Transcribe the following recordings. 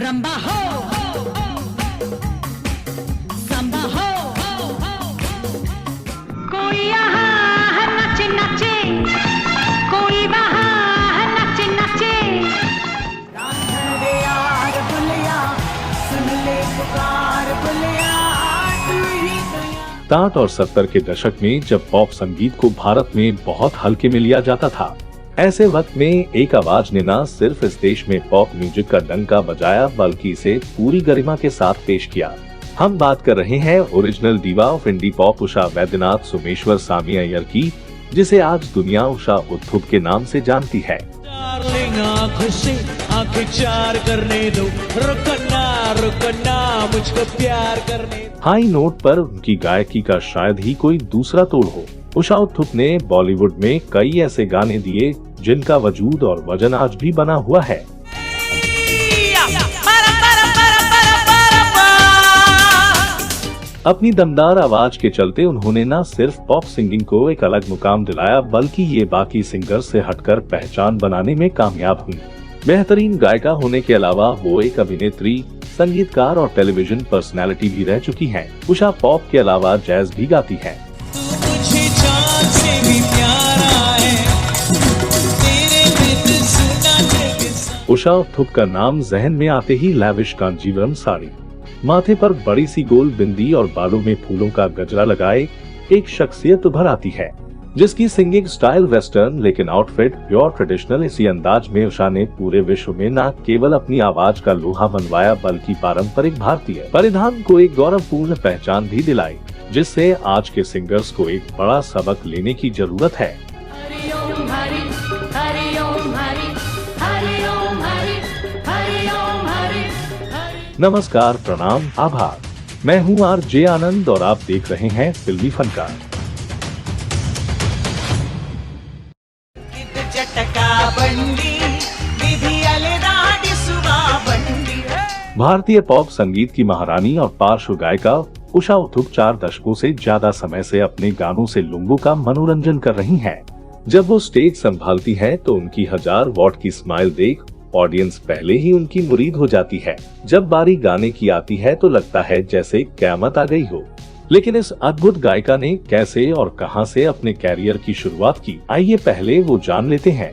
रंबा हो संबा हो कोई यहाँ है नाचे नाचे कोई वहाँ है नाचे नाचे यार बुलिया सुन ले पुकार बुलिया 60 और 70 के दशक में जब पॉप संगीत को भारत में बहुत हल्के में लिया जाता था, ऐसे वक्त में एक आवाज ने न सिर्फ इस देश में पॉप म्यूजिक का डंका बजाया बल्कि इसे पूरी गरिमा के साथ पेश किया। हम बात कर रहे हैं ओरिजिनल दीवा of indie pop Usha Vaidyanath Someshwar सामी अय्यर की, जिसे आज दुनिया उषा उत्थुप के नाम से जानती है। करने दो, रुकना मुझको प्यार करने। हाई नोट पर उनकी गायकी का शायद ही कोई दूसरा तोड़ हो। उषा उत्थुप ने बॉलीवुड में कई ऐसे गाने दिए जिनका वजूद और वजन आज भी बना हुआ है। अपनी दमदार आवाज के चलते उन्होंने न सिर्फ पॉप सिंगिंग को एक अलग मुकाम दिलाया बल्कि ये बाकी सिंगर से हटकर पहचान बनाने में कामयाब हुई। बेहतरीन गायिका होने के अलावा वो एक अभिनेत्री, संगीतकार और टेलीविजन पर्सनालिटी भी रह चुकी हैं। उषा पॉप के अलावा जैज भी गाती हैं। उषा उत्थुप का नाम जहन में आते ही लैविश कांजीवरम साड़ी, माथे पर बड़ी सी गोल बिंदी और बालों में फूलों का गजरा लगाए एक शख्सियत उभर आती है, जिसकी सिंगिंग स्टाइल वेस्टर्न लेकिन आउटफिट प्योर ट्रेडिशनल। इसी अंदाज में उषा ने पूरे विश्व में न केवल अपनी आवाज का लोहा मनवाया बल्कि पारंपरिक भारतीय परिधान को एक गौरवपूर्ण पहचान भी दिलाई, जिससे आज के सिंगर्स को एक बड़ा सबक लेने की जरूरत है। नमस्कार, प्रणाम, आभार। मैं हूँ RJ आनंद और आप देख रहे हैं फिल्मी फनकार। भारतीय पॉप संगीत की महारानी और पार्श्व गायिका उषा उत्थुप 4 दशकों से ज्यादा समय से अपने गानों से लोगों का मनोरंजन कर रही हैं। जब वो स्टेज संभालती हैं तो उनकी 1000 वॉट की स्माइल देख ऑडियंस पहले ही उनकी मुरीद हो जाती है। जब बारी गाने की आती है तो लगता है जैसे क़यामत आ गई हो। लेकिन इस अद्भुत गायिका ने कैसे और कहां से अपने कैरियर की शुरुआत की, आइए पहले वो जान लेते हैं।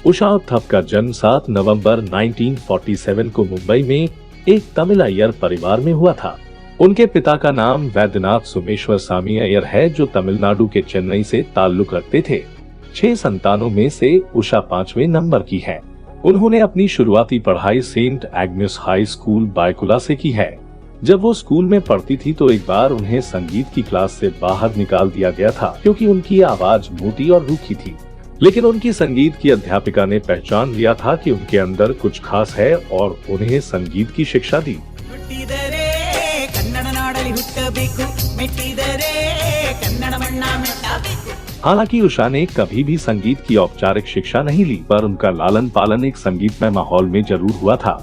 उषा उत्थुप का जन्म 7 नवंबर 1947 को मुंबई में एक तमिल अय्यर परिवार में हुआ था। उनके पिता का नाम वैद्यनाथ सोमेश्वर सामी अय्यर है, जो तमिलनाडु के चेन्नई से ताल्लुक रखते थे। 6 संतानों में से उषा 5वें नंबर की है। उन्होंने अपनी शुरुआती पढ़ाई Saint Agnes high school Byculla से की है। जब वो स्कूल में पढ़ती थी तो एक बार उन्हें संगीत की क्लास से बाहर निकाल दिया गया था क्योंकि उनकी आवाज मोटी और रूखी थी। लेकिन उनकी संगीत की अध्यापिका ने पहचान लिया था कि उनके अंदर कुछ खास है और उन्हें संगीत की शिक्षा दी। हालांकि उषा ने कभी भी संगीत की औपचारिक शिक्षा नहीं ली, पर उनका लालन पालन एक संगीतमय माहौल में जरूर हुआ था,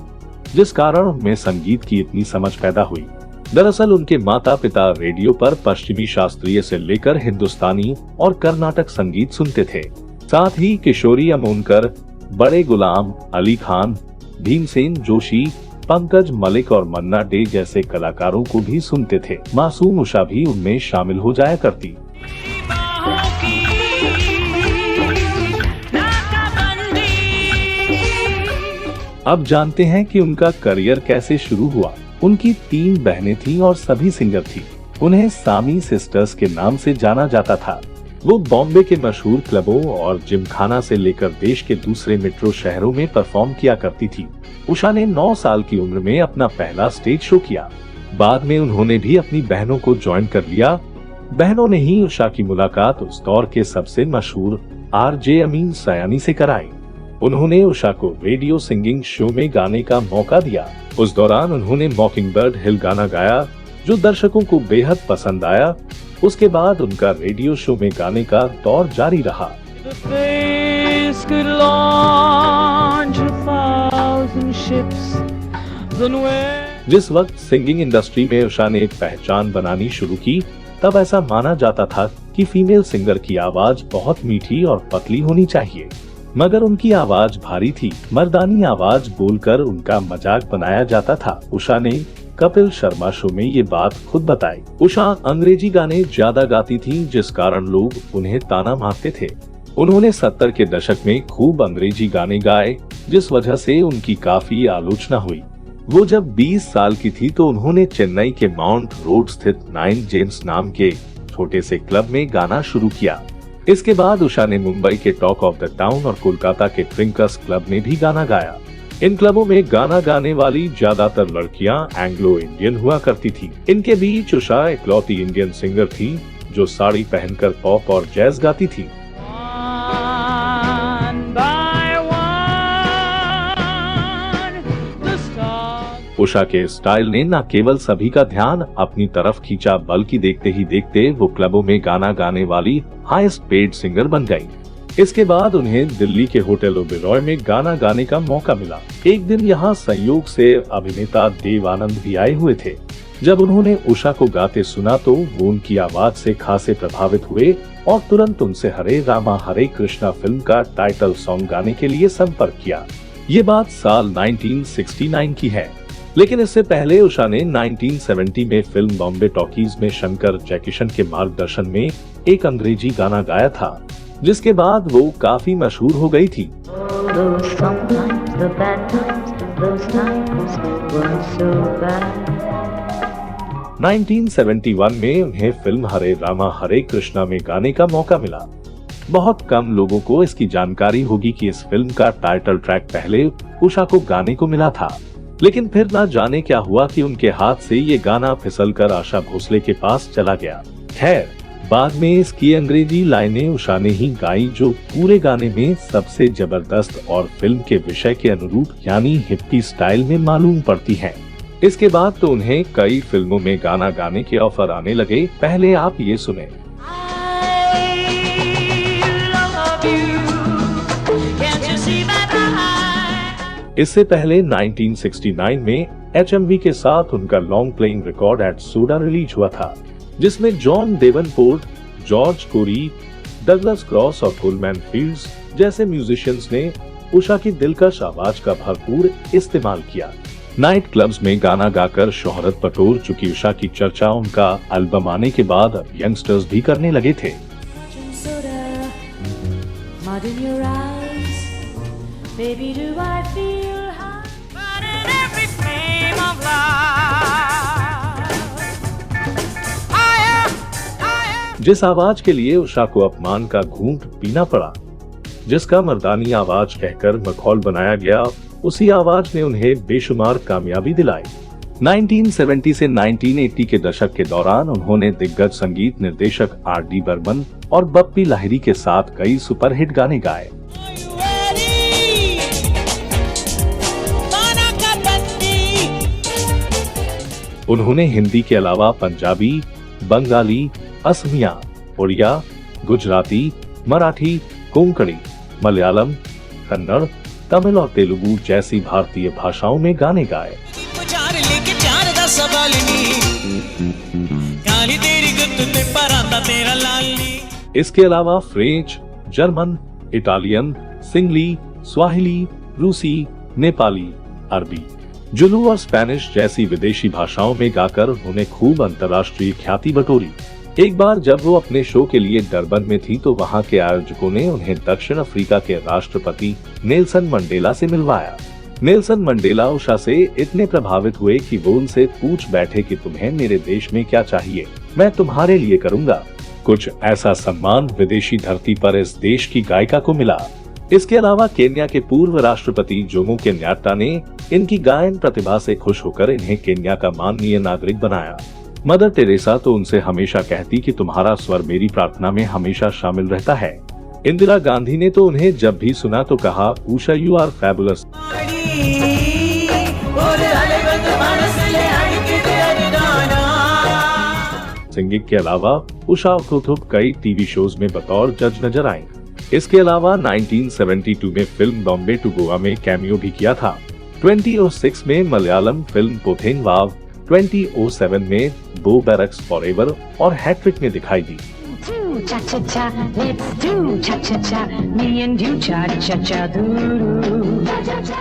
जिस कारण उनमें संगीत की इतनी समझ पैदा हुई। दरअसल उनके माता पिता रेडियो पर पश्चिमी शास्त्रीय से लेकर हिंदुस्तानी और कर्नाटक संगीत सुनते थे। साथ ही किशोरी अमोनकर, बड़े गुलाम अली खान, भीमसेन जोशी, पंकज मलिक और मन्ना डे जैसे कलाकारों को भी सुनते थे। मासूम उषा भी उनमें शामिल हो जाया करती। अब जानते हैं कि उनका करियर कैसे शुरू हुआ। उनकी 3 बहनें थीं और सभी सिंगर थी। उन्हें सामी सिस्टर्स के नाम से जाना जाता था। वो बॉम्बे के मशहूर क्लबों और जिमखाना से लेकर देश के दूसरे मेट्रो शहरों में परफॉर्म किया करती थी। उषा ने 9 साल की उम्र में अपना पहला स्टेज शो किया। बाद में उन्होंने भी अपनी बहनों को ज्वाइन कर लिया। बहनों ने ही उषा की मुलाकात उस दौर के सबसे मशहूर RJ अमीन सयानी से कराई। उन्होंने उषा को रेडियो सिंगिंग शो में गाने का मौका दिया। उस दौरान उन्होंने मॉकिंगबर्ड हिल गाना गाया, जो दर्शकों को बेहद पसंद आया। उसके बाद उनका रेडियो शो में गाने का दौर जारी रहा। जिस वक्त सिंगिंग इंडस्ट्री में उषा ने एक पहचान बनानी शुरू की, तब ऐसा माना जाता था कि फीमेल सिंगर की आवाज बहुत मीठी और पतली होनी चाहिए, मगर उनकी आवाज भारी थी। मर्दानी आवाज बोलकर उनका मजाक बनाया जाता था। उषा ने कपिल शर्मा शो में ये बात खुद बताई। उषा अंग्रेजी गाने ज्यादा गाती थी, जिस कारण लोग उन्हें ताना मारते थे। उन्होंने 70 के दशक में खूब अंग्रेजी गाने गाए, जिस वजह से उनकी काफी आलोचना हुई। वो जब 20 साल की थी तो उन्होंने चेन्नई के माउंट रोड स्थित 9 जेम्स नाम के छोटे से क्लब में गाना शुरू किया। इसके बाद उषा ने मुंबई के टॉक ऑफ द टाउन और कोलकाता के ट्विंकर्स क्लब में भी गाना गाया। इन क्लबों में गाना गाने वाली ज्यादातर लड़कियां एंग्लो इंडियन हुआ करती थी। इनके बीच उषा इकलौती इंडियन सिंगर थी जो साड़ी पहनकर पॉप और जैज गाती थी। उषा के स्टाइल ने न केवल सभी का ध्यान अपनी तरफ खींचा, बल्कि देखते ही देखते वो क्लबों में गाना गाने वाली हाईएस्ट पेड सिंगर बन गई। इसके बाद उन्हें दिल्ली के होटल ओबेरॉय में गाना गाने का मौका मिला। एक दिन यहाँ संयोग से अभिनेता देव आनंद भी आए हुए थे। जब उन्होंने उषा को गाते सुना तो वो उनकी आवाज से खासे प्रभावित हुए और तुरंत उनसे हरे रामा हरे कृष्णा फिल्म का टाइटल सॉन्ग गाने के लिए संपर्क किया। ये बात साल 1969 की है, लेकिन इससे पहले उषा ने 1970 में फिल्म बॉम्बे टॉकीज में शंकर जयकिशन के मार्गदर्शन में एक अंग्रेजी गाना गाया था, जिसके बाद वो काफी मशहूर हो गई थी। 1971 में उन्हें फिल्म हरे रामा हरे कृष्णा में गाने का मौका मिला। बहुत कम लोगों को इसकी जानकारी होगी कि इस फिल्म का टाइटल ट्रैक पहले उषा को गाने को मिला था, लेकिन फिर ना जाने क्या हुआ कि उनके हाथ से ये गाना फिसलकर आशा भोसले के पास चला गया। खैर, बाद में इसकी अंग्रेजी लाइनें उषा ने ही गाई, जो पूरे गाने में सबसे जबरदस्त और फिल्म के विषय के अनुरूप यानी हिप्पी स्टाइल में मालूम पड़ती हैं। इसके बाद तो उन्हें कई फिल्मों में गाना गाने के ऑफर आने लगे। पहले आप ये सुने। इससे पहले 1969 में HMV के साथ उनका long playing record eight soda release हुआ था, जिसमें जॉन डेवनपोर्ट, जॉर्ज कोरी, डगलस क्रॉस और कोलमैन फील्ड्स जैसे म्यूजिशियंस ने उषा की दिलकश आवाज का भरपूर इस्तेमाल किया। नाइट क्लब्स में गाना गाकर शोहरत बटोर चुकी उषा की चर्चा उनका एल्बम आने के बाद यंगस्टर्स भी करने लगे थे। जिस आवाज के लिए उषा को अपमान का घूंट पीना पड़ा, जिसका मर्दानी आवाज कहकर मखौल बनाया गया, उसी आवाज ने उन्हें बेशुमार कामयाबी दिलाई। 1970 से 1980 के दशक के दौरान उन्होंने दिग्गज संगीत निर्देशक R.D. बर्मन और बप्पी लाहिरी के साथ कई सुपरहिट गाने गाए। उन्होंने हिंदी के अलावा पंजाबी, बंगाली, असमिया, उड़िया, गुजराती, मराठी, कोंकणी, मलयालम, कन्नड़, तमिल और तेलुगु जैसी भारतीय भाषाओं में गाने गाए। इसके अलावा French, German, Italian, singly, Swahili, रूसी, नेपाली, अरबी, जुलू और स्पेनिश जैसी विदेशी भाषाओं में गाकर उन्होंने खूब अंतर्राष्ट्रीय ख्याति बटोरी। एक बार जब वो अपने शो के लिए डरबन में थी तो वहाँ के आयोजकों ने उन्हें दक्षिण अफ्रीका के राष्ट्रपति नेल्सन मंडेला से मिलवाया। नेल्सन मंडेला उषा से इतने प्रभावित हुए कि वो उनसे पूछ बैठे कि तुम्हें मेरे देश में क्या चाहिए, मैं तुम्हारे लिए करूँगा। कुछ ऐसा सम्मान विदेशी धरती पर इस देश की गायिका को मिला। इसके अलावा केन्या के पूर्व राष्ट्रपति जोमो केन्याट्टा ने इनकी गायन प्रतिभा से खुश होकर इन्हें केन्या का माननीय नागरिक बनाया। मदर टेरेसा तो उनसे हमेशा कहती कि तुम्हारा स्वर मेरी प्रार्थना में हमेशा शामिल रहता है। इंदिरा गांधी ने तो उन्हें जब भी सुना तो कहा, Usha you are fabulous. Singing के अलावा उषा खुद कई टीवी शोज में बतौर जज नजर आई। इसके अलावा 1972 में फिल्म बॉम्बे टू गोवा में कैमियो भी किया था। 2006 में मलयालम फिल्म पोथेन वाव, 2007 में बो बैरक्स फॉरएवर और हैट्रिक में दिखाई दी। cha cha cha, let's do cha cha cha, me and you cha cha cha doo cha cha cha.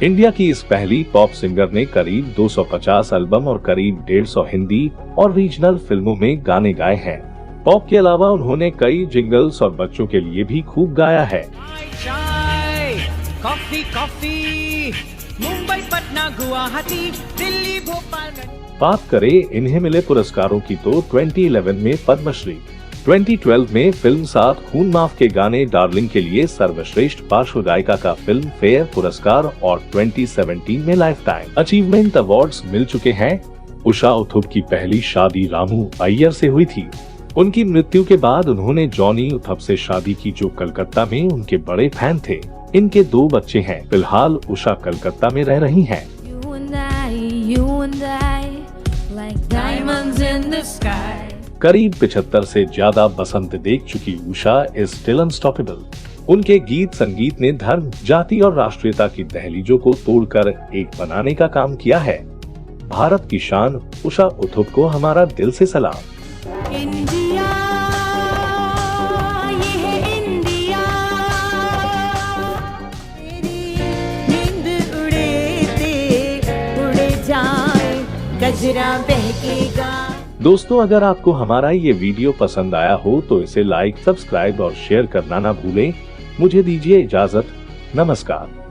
India की इस पहली पॉप सिंगर ने करीब 250 एल्बम और करीब 150 हिंदी और रीजनल फिल्मों में गाने गाए हैं। पॉप के अलावा उन्होंने कई जिंगल्स और बच्चों के लिए भी खूब गाया है। चाय कॉफी कॉफी मुंबई पटना गुवाहाटी दिल्ली भोपाल। बात करें इन्हें मिले पुरस्कारों की तो 2011 में पद्मश्री, 2012 में फिल्म साथ खून माफ के गाने डार्लिंग के लिए सर्वश्रेष्ठ पार्श्व गायिका का फिल्म फेयर पुरस्कार और 2017 में लाइफ टाइम अचीवमेंट अवार्ड्स मिल चुके हैं। उषा उथुप की पहली शादी रामू अय्यर से हुई थी। उनकी मृत्यु के बाद उन्होंने जॉनी उथप से शादी की, जो कलकत्ता में उनके बड़े फैन थे। इनके 2 बच्चे हैं। फिलहाल उषा कलकत्ता में रह रही हैं। करीब 75 से ज्यादा बसंत देख चुकी उषा इज स्टिल अनस्टॉपेबल। उनके गीत संगीत ने धर्म, जाति और राष्ट्रीयता की दहलीजों को तोड़कर एक बनाने का काम किया है। भारत की शान उषा उथुप को हमारा दिल से सलाम। इंडिया, ये है इंडिया, तेरी नींद उड़े जाए, गजरा बहकेगा। दोस्तों, अगर आपको हमारा ये वीडियो पसंद आया हो तो इसे लाइक, सब्सक्राइब और शेयर करना ना भूलें। मुझे दीजिए इजाजत। नमस्कार।